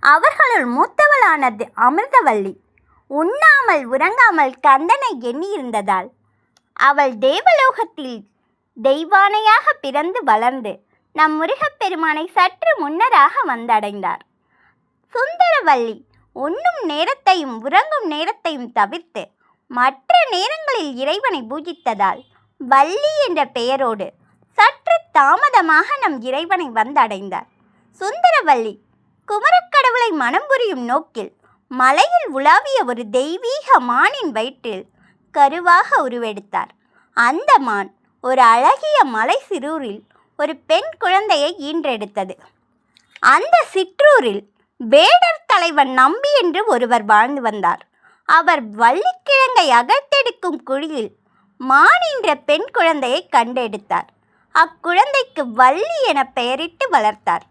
அவர்களுள் மூத்தவளானது அமிர்தவல்லி. உண்ணாமல் உறங்காமல் கந்தனை எண்ணியிருந்ததால் அவள் தேவலோகத்தில் தெய்வானையாக பிறந்து வளர்ந்து நம் முருகப்பெருமானை சற்று முன்னராக வந்தடைந்தார். சுந்தரவல்லி உண்ணும் நேரத்தையும் உறங்கும் நேரத்தையும் தவிர்த்து மற்ற நேரங்களில் இறைவனை பூஜித்ததால் வள்ளி என்ற பெயரோடு சற்று தாமதமாக நம் இறைவனை வந்தடைந்தார். சுந்தரவல்லி குமரக்கடவுளை மனம் புரியும் நோக்கில் மலையில் உலாவிய ஒரு தெய்வீக மானின் வயிற்றில் கருவாக உருவெடுத்தார். அந்த மான் ஒரு அழகிய மலை சிற்றூரில் ஒரு பெண் குழந்தையை ஈன்றெடுத்தது. அந்த சிற்றூரில் வேடர் தலைவன் நம்பி என்று ஒருவர் வாழ்ந்து வந்தார். அவர் வள்ளிக்கிழங்கை அகழ்த்தெடுக்கும் குழியில் மான் என்ற பெண் குழந்தையை கண்டெடுத்தார். அக்குழந்தைக்கு வள்ளி என பெயரிட்டு வளர்த்தார்.